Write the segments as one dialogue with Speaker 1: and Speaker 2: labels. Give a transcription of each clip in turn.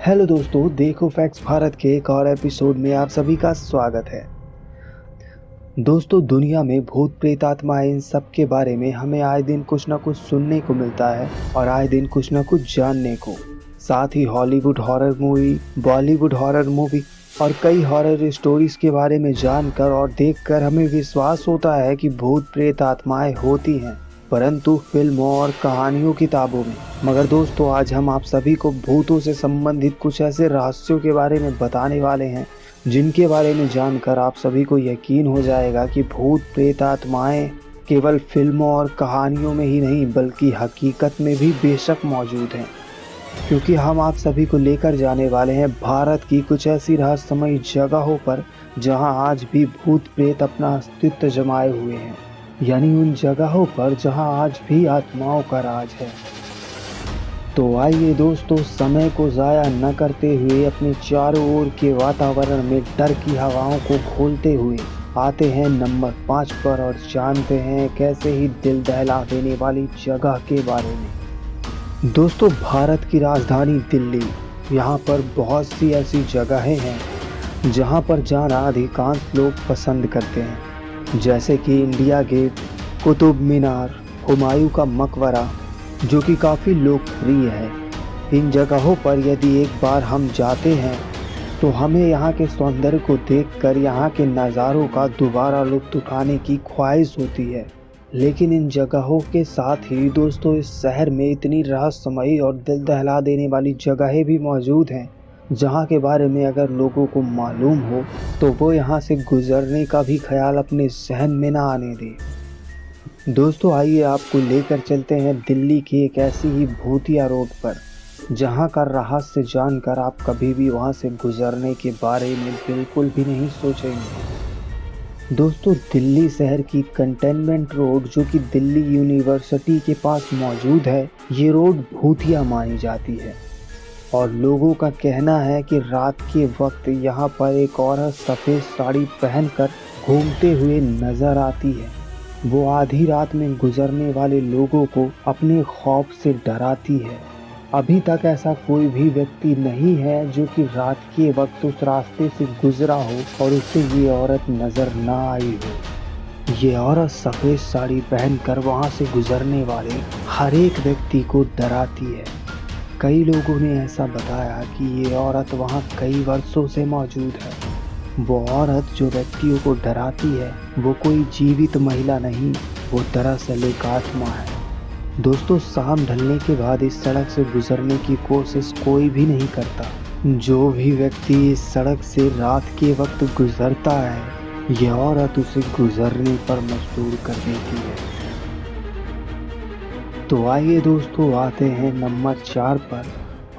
Speaker 1: Hello दोस्तों, देखो facts Bharat के एक और एपिसोड में आप सभी का स्वागत है। दोस्तों, दुनिया में भूत प्रेत आत्माएं इन सब के बारे में हमें आए दिन कुछ ना कुछ सुनने को मिलता है और आए दिन कुछ ना कुछ जानने को। साथ ही Hollywood horror movie, Bollywood horror movie और कई हॉरर स्टोरीज के बारे में जानकर और देखकर हमें विश्वास होता है कि भूत प्रेत आत्माएं होती हैं, परंतु फिल्मों और कहानियों किताबों में। मगर दोस्तों, आज हम आप सभी को भूतों से संबंधित कुछ ऐसे रहस्यों के बारे में बताने वाले हैं जिनके बारे में जानकर आप सभी को यकीन हो जाएगा कि भूत प्रेत आत्माएं केवल फिल्मों और कहानियों में ही नहीं बल्कि हकीकत में भी बेशक मौजूद हैं। क्योंकि हम आप सभी को लेकर जाने वाले हैं भारत की कुछ ऐसी रहस्यमयी जगहों पर जहां आज भी भूत प्रेत अपना अस्तित्व जमाए हुए हैं, यानी उन जगहों पर जहां आज भी आत्माओं का राज है। तो आइए दोस्तों, समय को ज़ाया न करते हुए अपने चारों ओर के वातावरण में डर की हवाओं को खोलते हुए आते हैं नंबर 5 पर और जानते हैं कैसे ही दिल दहला देने वाली जगह के बारे में। दोस्तों, भारत की राजधानी दिल्ली, यहाँ पर बहुत सी ऐसी जगहें हैं जहाँ पर जाना अधिकांश लोग पसंद करते हैं, जैसे कि इंडिया गेट, कुतुब मीनार, हुमायूं का मकबरा, जो कि काफ़ी लोकप्रिय है। इन जगहों पर यदि एक बार हम जाते हैं तो हमें यहाँ के सौंदर्य को देखकर यहाँ के नज़ारों का दोबारा लुत्फ़ उठाने की ख्वाहिश होती है। लेकिन इन जगहों के साथ ही दोस्तों, इस शहर में इतनी रहस्यमयी और दिल दहला देने वाली जगहें भी मौजूद हैं जहाँ के बारे में अगर लोगों को मालूम हो तो वो यहाँ से गुजरने का भी ख्याल अपने जहन में ना आने दे। दोस्तों, आइए आपको लेकर चलते हैं दिल्ली की एक ऐसी ही भूतिया रोड पर जहां का रहस्य जानकर आप कभी भी वहां से गुजरने के बारे में बिल्कुल भी नहीं सोचेंगे। दोस्तों, दिल्ली शहर की कंटेनमेंट रोड जो कि दिल्ली यूनिवर्सिटी के पास मौजूद है, ये रोड भूतिया मानी जाती है और लोगों का कहना है कि रात के वक्त यहाँ पर एक औरत सफ़ेद साड़ी पहनकर घूमते हुए नजर आती है। वो आधी रात में गुजरने वाले लोगों को अपने खौफ से डराती है। अभी तक ऐसा कोई भी व्यक्ति नहीं है जो कि रात के वक्त उस रास्ते से गुजरा हो और उसे ये औरत नजर ना आई हो। ये औरत सफ़ेद साड़ी पहनकर वहाँ से गुजरने वाले हर एक व्यक्ति को डराती है। कई लोगों ने ऐसा बताया कि ये औरत वहाँ कई वर्षों से मौजूद है। वो औरत जो व्यक्तियों को डराती है वो कोई जीवित महिला नहीं, वो दरअसल एक आत्मा है। दोस्तों, शाम ढलने के बाद इस सड़क से गुजरने की कोशिश कोई भी नहीं करता। जो भी व्यक्ति इस सड़क से रात के वक्त गुजरता है, यह औरत उसे गुजरने पर मजबूर कर देती है। तो आइए दोस्तों, आते हैं नंबर 4 पर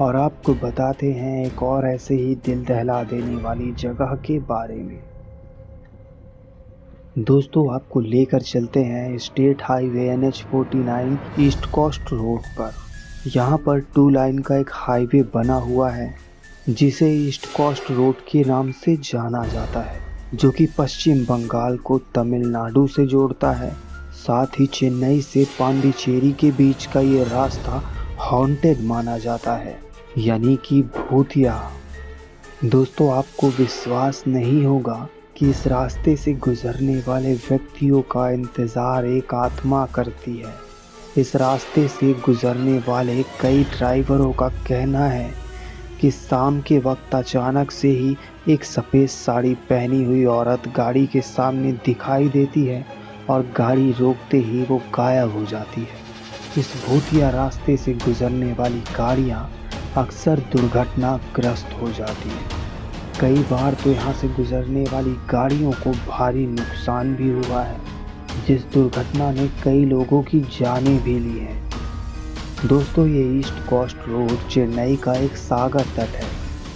Speaker 1: और आपको बताते हैं एक और ऐसे ही दिल दहला देने वाली जगह के बारे में। दोस्तों, आपको लेकर चलते हैं state highway NH-49 east coast road पर। यहाँ पर 2 लाइन का एक हाईवे बना हुआ है जिसे ईस्ट कोस्ट रोड के नाम से जाना जाता है, जो कि पश्चिम बंगाल को तमिलनाडु से जोड़ता है। साथ ही चेन्नई से पांडिचेरी के बीच का ये रास्ता हॉन्टेड माना जाता है, यानी कि भूतिया। दोस्तों, आपको विश्वास नहीं होगा कि इस रास्ते से गुजरने वाले व्यक्तियों का इंतज़ार एक आत्मा करती है। इस रास्ते से गुजरने वाले कई ड्राइवरों का कहना है कि शाम के वक्त अचानक से ही एक सफ़ेद साड़ी पहनी हुई औरत गाड़ी के सामने दिखाई देती है और गाड़ी रोकते ही वो गायब हो जाती है। इस भूतिया रास्ते से गुजरने वाली गाड़ियाँ अक्सर दुर्घटनाग्रस्त हो जाती हैं। कई बार तो यहाँ से गुजरने वाली गाड़ियों को भारी नुकसान भी हुआ है, जिस दुर्घटना ने कई लोगों की जानें भी ली हैं। दोस्तों, ये ईस्ट कोस्ट रोड चेन्नई का एक सागर तट है।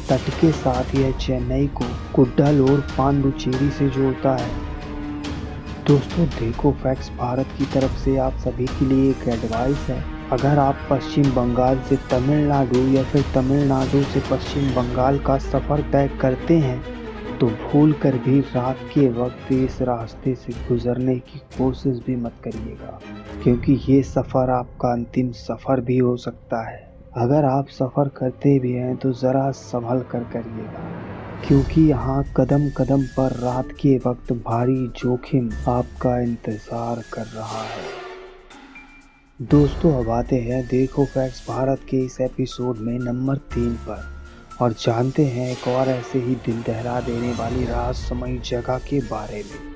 Speaker 1: तट के साथ यह चेन्नई को कुड्डल और पांडुचेरी से जोड़ता है। दोस्तों, देखो फैक्ट्स भारत की तरफ से आप सभी के लिए एक एडवाइस है। अगर आप पश्चिम बंगाल से तमिलनाडु या फिर तमिलनाडु से पश्चिम बंगाल का सफ़र तय करते हैं तो भूल कर भी रात के वक्त इस रास्ते से गुजरने की कोशिश भी मत करिएगा, क्योंकि ये सफ़र आपका अंतिम सफ़र भी हो सकता है। अगर आप सफ़र करते भी हैं तो ज़रा संभल कर करिएगा, क्योंकि यहाँ कदम कदम पर रात के वक्त भारी जोखिम आपका इंतज़ार कर रहा है। दोस्तों, अब आते हैं देखो फैक्ट्स भारत के इस एपिसोड में नंबर 3 पर और जानते हैं एक और ऐसे ही दिल दहला देने वाली रहस्यमयी जगह के बारे में।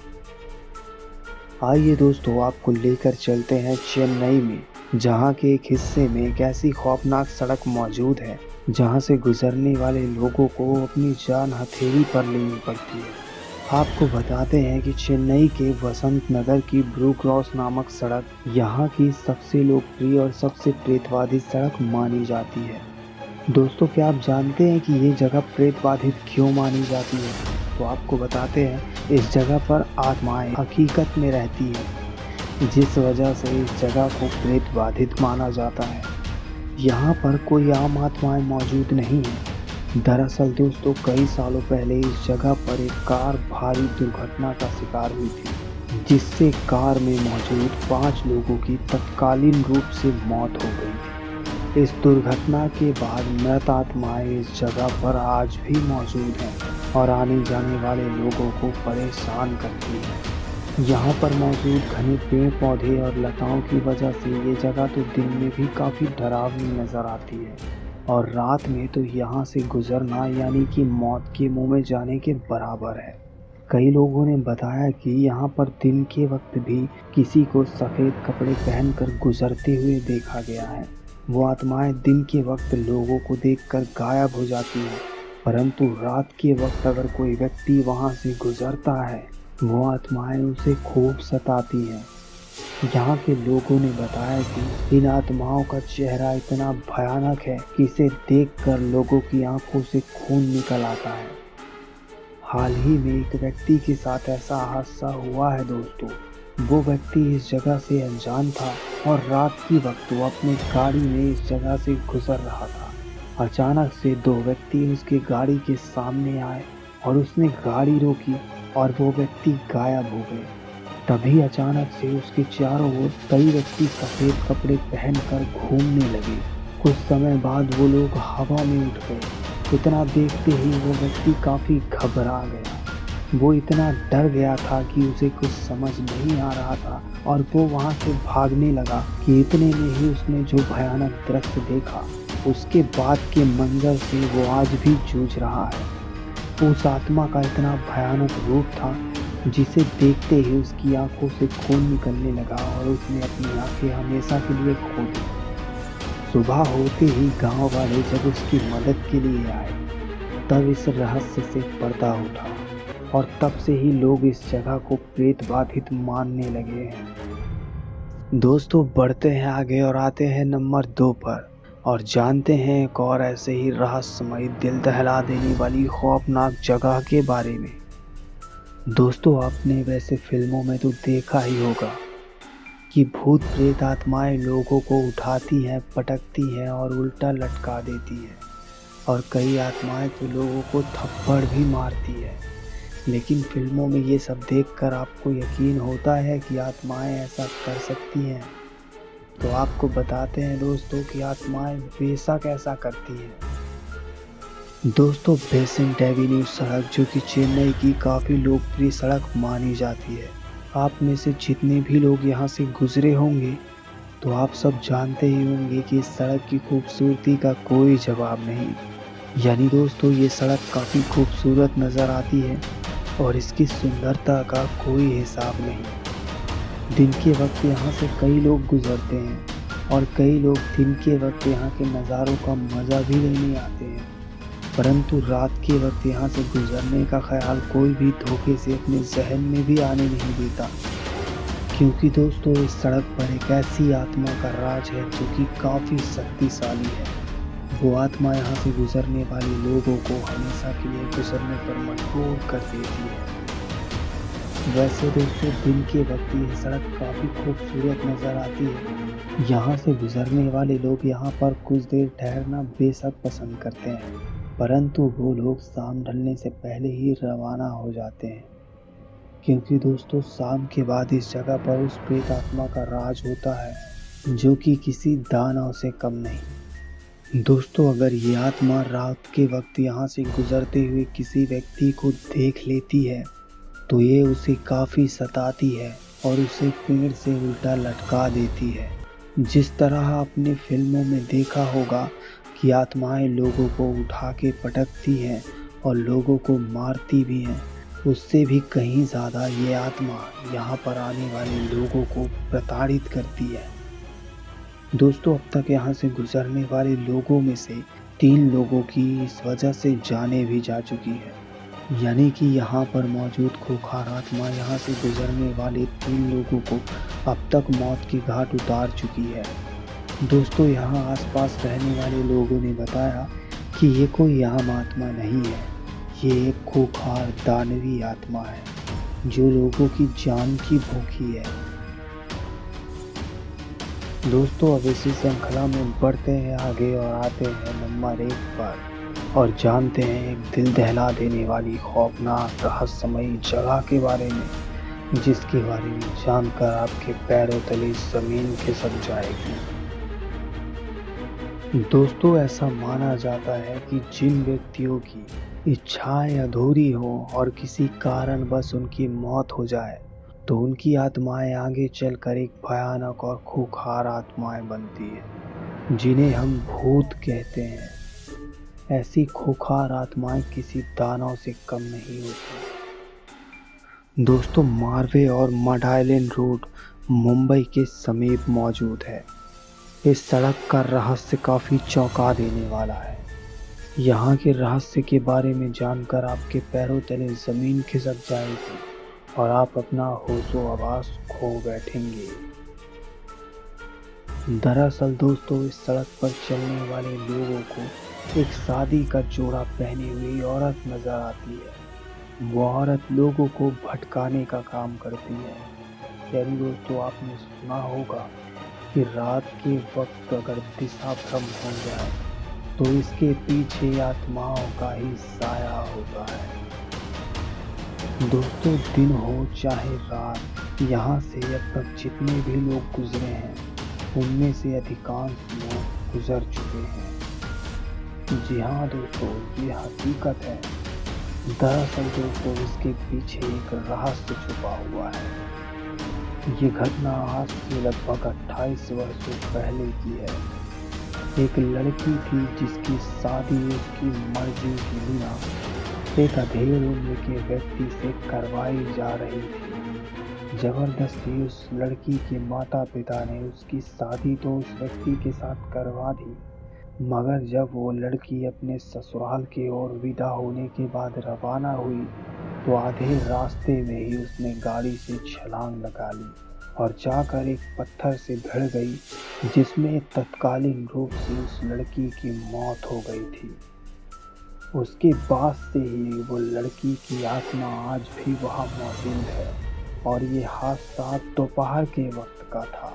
Speaker 1: आइए दोस्तों, आपको लेकर चलते हैं चेन्नई में, जहाँ के एक हिस्से में एक ऐसी खौफनाक सड़क मौजूद है जहाँ से गुजरने वाले लोगों को अपनी जान हथेली पर लेनी पड़ती है। आपको बताते हैं कि चेन्नई के वसंत नगर की ब्रू क्रॉस नामक सड़क यहाँ की सबसे लोकप्रिय और सबसे प्रेतवादी सड़क मानी जाती है। दोस्तों, क्या आप जानते हैं कि ये जगह प्रेतबाधित क्यों मानी जाती है? तो आपको बताते हैं, इस जगह पर आत्माएं हकीकत में रहती हैं, जिस वजह से इस जगह को प्रेतबाधित माना जाता है। यहाँ पर कोई आम आत्माएं मौजूद नहीं है। दरअसल दोस्तों, कई सालों पहले इस जगह पर एक कार भारी दुर्घटना का शिकार हुई थी, जिससे कार में मौजूद 5 लोगों की तत्कालीन रूप से मौत हो गई। इस दुर्घटना के बाद मृत आत्माएं इस जगह पर आज भी मौजूद हैं और आने जाने वाले लोगों को परेशान करती हैं। यहाँ पर मौजूद घने पेड़ पौधे और लताओं की वजह से ये जगह तो दिन में भी काफ़ी डरावनी नज़र आती है और रात में तो यहाँ से गुजरना यानी कि मौत के मुंह में जाने के बराबर है। कई लोगों ने बताया कि यहाँ पर दिन के वक्त भी किसी को सफ़ेद कपड़े पहनकर गुजरते हुए देखा गया है। वो आत्माएं दिन के वक्त लोगों को देखकर गायब हो जाती हैं, परंतु रात के वक्त अगर कोई व्यक्ति वहाँ से गुजरता है, वो आत्माएं उसे खूब सताती हैं। यहाँ के लोगों ने बताया कि इन आत्माओं का चेहरा इतना भयानक है कि इसे देखकर लोगों की आंखों से खून निकल आता है। हाल ही में एक व्यक्ति के साथ ऐसा हादसा हुआ है दोस्तों। वो व्यक्ति इस जगह से अनजान था और रात की वक्त वो अपनी गाड़ी में इस जगह से गुजर रहा था। अचानक से 2 व्यक्ति उसकी गाड़ी के सामने आए और उसने गाड़ी रोकी और वो व्यक्ति गायब हो गए। तभी अचानक से उसके चारों ओर कई व्यक्ति सफ़ेद कपड़े पहनकर घूमने लगे। कुछ समय बाद वो लोग हवा में उठ गए। इतना देखते ही वो व्यक्ति काफ़ी घबरा गया। वो इतना डर गया था कि उसे कुछ समझ नहीं आ रहा था और वो वहाँ से भागने लगा कि इतने में ही उसने जो भयानक दृश्य देखा, उसके बाद के मंजर से वो आज भी जूझ रहा है। उस आत्मा का इतना भयानक रूप था, जिसे देखते ही उसकी आंखों से खून निकलने लगा और उसने अपनी आंखें हमेशा के लिए खो दी। सुबह होते ही गांव वाले जब उसकी मदद के लिए आए, तब इस रहस्य से पर्दा उठा और तब से ही लोग इस जगह को प्रेत बाधित मानने लगे हैं। दोस्तों, बढ़ते हैं आगे और आते हैं नंबर 2 पर और जानते हैं एक और ऐसे ही रहस्यमयी दिल दहला देने वाली खौफनाक जगह के बारे में। दोस्तों, आपने वैसे फिल्मों में तो देखा ही होगा कि भूत प्रेत आत्माएं लोगों को उठाती हैं, पटकती हैं और उल्टा लटका देती हैं और कई आत्माएं तो लोगों को थप्पड़ भी मारती है। लेकिन फिल्मों में ये सब देखकर आपको यकीन होता है कि आत्माएं ऐसा कर सकती हैं? तो आपको बताते हैं दोस्तों कि आत्माएं बेशक ऐसा करती हैं। दोस्तों, बेसेंट एवेन्यू सड़क, जो कि चेन्नई की काफ़ी लोकप्रिय सड़क मानी जाती है, आप में से जितने भी लोग यहाँ से गुजरे होंगे तो आप सब जानते ही होंगे कि इस सड़क की खूबसूरती का कोई जवाब नहीं। यानी दोस्तों, ये सड़क काफ़ी खूबसूरत नज़र आती है और इसकी सुंदरता का कोई हिसाब नहीं। दिन के वक्त यहाँ से कई लोग गुजरते हैं और कई लोग दिन के वक्त यहाँ के नज़ारों का मज़ा भी लेने आते हैं, परंतु रात के वक्त यहाँ से गुजरने का ख्याल कोई भी धोखे से अपने जहन में भी आने नहीं देता, क्योंकि दोस्तों इस सड़क पर एक ऐसी आत्मा का राज है जो कि काफ़ी शक्तिशाली है। वो आत्मा यहाँ से गुजरने वाले लोगों को हमेशा के लिए गुजरने पर मजबूर कर देती है। वैसे दोस्तों, दिन के वक्त ये सड़क काफ़ी खूबसूरत नज़र आती है। यहाँ से गुजरने वाले लोग यहाँ पर कुछ देर ठहरना बेशक पसंद करते हैं, परंतु वो लोग शाम ढलने से पहले ही रवाना हो जाते हैं, क्योंकि दोस्तों शाम के बाद इस जगह पर उस प्रेत आत्मा का राज होता है जो कि किसी दानव से कम नहीं। दोस्तों, अगर ये आत्मा रात के वक्त यहाँ से गुजरते हुए किसी व्यक्ति को देख लेती है तो ये उसे काफ़ी सताती है और उसे पेड़ से उल्टा लटका देती है। जिस तरह आपने फिल्मों में देखा होगा कि आत्माएं लोगों को उठा के पटकती हैं और लोगों को मारती भी हैं, उससे भी कहीं ज़्यादा ये आत्मा यहाँ पर आने वाले लोगों को प्रताड़ित करती है। दोस्तों, अब तक यहाँ से गुजरने वाले लोगों में से 3 लोगों की इस वजह से जानें भी जा चुकी है। यानी कि यहाँ पर मौजूद खूंखार आत्मा यहाँ से गुजरने वाले 3 लोगों को अब तक मौत की घाट उतार चुकी है। दोस्तों, यहाँ आसपास रहने वाले लोगों ने बताया कि ये कोई आम आत्मा नहीं है, ये एक खूंखार दानवी आत्मा है जो लोगों की जान की भूखी है। दोस्तों, अब इसी श्रृंखला में बढ़ते हैं आगे और आते हैं नंबर 1 पर और जानते हैं एक दिल दहला देने वाली खौफनाक रहस्यमयी जगह के बारे में, जिसके बारे में जानकर आपके पैरों तले जमीन खिसक जाएगी। दोस्तों, ऐसा माना जाता है कि जिन व्यक्तियों की इच्छाएं अधूरी हो और किसी कारणवश उनकी मौत हो जाए तो उनकी आत्माएं आगे चलकर एक भयानक और खूंखार आत्माएं बनती है, जिन्हें हम भूत कहते हैं। ऐसी खूंखार आत्माएं किसी दानव से कम नहीं होती। दोस्तों, मारवे और मड आइलैंड रोड मुंबई के समीप मौजूद है। इस सड़क का रहस्य काफ़ी चौंका देने वाला है। यहाँ के रहस्य के बारे में जानकर आपके पैरों तले ज़मीन खिसक जाएगी और आप अपना होशो हवास खो बैठेंगे। दरअसल दोस्तों, इस सड़क पर चलने वाले लोगों को एक शादी का जोड़ा पहनी हुई औरत नजर आती है। वो औरत लोगों को भटकाने का काम करती है। यानी दोस्तों, आपने सुना होगा कि रात के वक्त अगर दिशा भ्रम हो जाए तो इसके पीछे आत्माओं का ही साया होता है। दोस्तों, दिन हो चाहे रात, यहाँ से अब तक जितने भी लोग गुजरे हैं उनमें से अधिकांश लोग गुजर चुके हैं। जी हाँ दोस्तों, ये हकीकत है। दरअसल दोस्तों, इसके पीछे एक रहस्य छुपा हुआ है। ये घटना आज से लगभग 28 वर्षों पहले की है। एक लड़की थी जिसकी शादी उसकी मर्जी के बिना एक अधेड़ उम्र के व्यक्ति से करवाई जा रही थी। जबरदस्ती उस लड़की के माता पिता ने उसकी शादी तो उस व्यक्ति के साथ करवा दी, मगर जब वो लड़की अपने ससुराल की ओर विदा होने के बाद रवाना हुई तो आधे रास्ते में ही उसने गाड़ी से छलांग लगा ली और जाकर एक पत्थर से भिड़ गई, जिसमें तत्कालीन रूप से उस लड़की की मौत हो गई थी। उसके बाद से ही वो लड़की की आत्मा आज भी वहाँ मौजूद है और ये हादसा दोपहर के वक्त का था।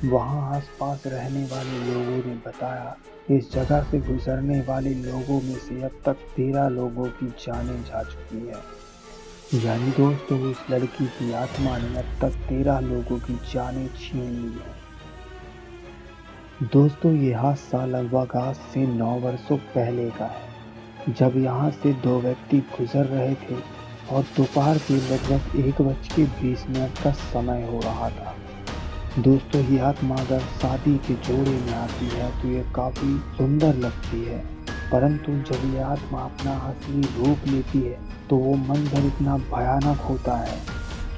Speaker 1: वहाँ आसपास रहने वाले लोगों ने बताया, इस जगह से गुजरने वाले लोगों में से अब तक 13 लोगों की जानें जा चुकी है। यानी दोस्तों, उस लड़की की आत्मा ने अब तक 13 लोगों की जानें छीन ली है। दोस्तों, ये हादसा लगभग आज से 9 वर्षों पहले का है, जब यहाँ से 2 व्यक्ति गुजर रहे थे और दोपहर के लगभग 1:20 का समय हो रहा था। दोस्तों, ये आत्मा अगर शादी के जोड़े में आती है तो ये काफ़ी सुंदर लगती है, परंतु जब ये आत्मा अपना असली रूप लेती है तो वो मंजर इतना भयानक होता है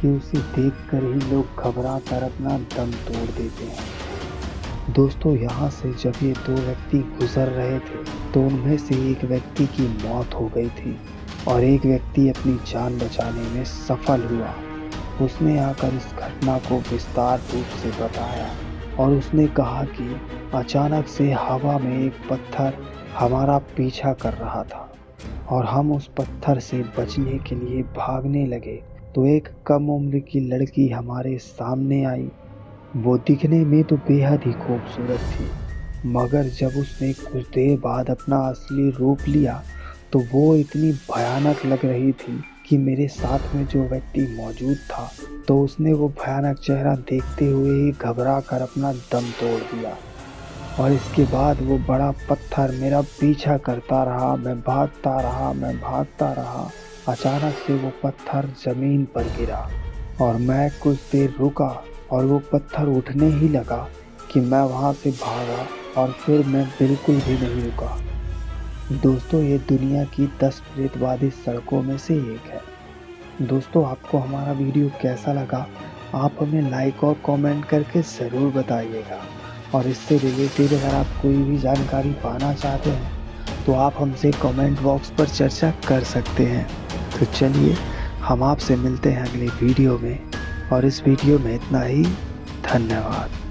Speaker 1: कि उसे देखकर ही लोग घबरा कर अपना दम तोड़ देते हैं। दोस्तों, यहाँ से जब ये 2 व्यक्ति गुजर रहे थे तो उनमें से एक व्यक्ति की मौत हो गई थी और एक व्यक्ति अपनी जान बचाने में सफल हुआ। उसने आकर इस घटना को विस्तार रूप से बताया और उसने कहा कि अचानक से हवा में एक पत्थर हमारा पीछा कर रहा था और हम उस पत्थर से बचने के लिए भागने लगे तो एक कम उम्र की लड़की हमारे सामने आई। वो दिखने में तो बेहद ही खूबसूरत थी, मगर जब उसने कुछ देर बाद अपना असली रूप लिया तो वो इतनी भयानक लग रही थी कि मेरे साथ में जो व्यक्ति मौजूद था तो उसने वो भयानक चेहरा देखते हुए ही घबरा कर अपना दम तोड़ दिया। और इसके बाद वो बड़ा पत्थर मेरा पीछा करता रहा। मैं भागता रहा, मैं भागता रहा। अचानक से वो पत्थर जमीन पर गिरा और मैं कुछ देर रुका और वो पत्थर उठने ही लगा कि मैं वहाँ से भागा और फिर मैं बिल्कुल भी नहीं रुका। दोस्तों, ये दुनिया की 10 प्रेतवादी सड़कों में से एक है। दोस्तों, आपको हमारा वीडियो कैसा लगा? आप हमें लाइक और कमेंट करके ज़रूर बताइएगा। और इससे रिलेटेड अगर आप कोई भी जानकारी पाना चाहते हैं तो आप हमसे कमेंट बॉक्स पर चर्चा कर सकते हैं। तो चलिए, हम आपसे मिलते हैं अगले वीडियो में, और इस वीडियो में इतना ही। धन्यवाद।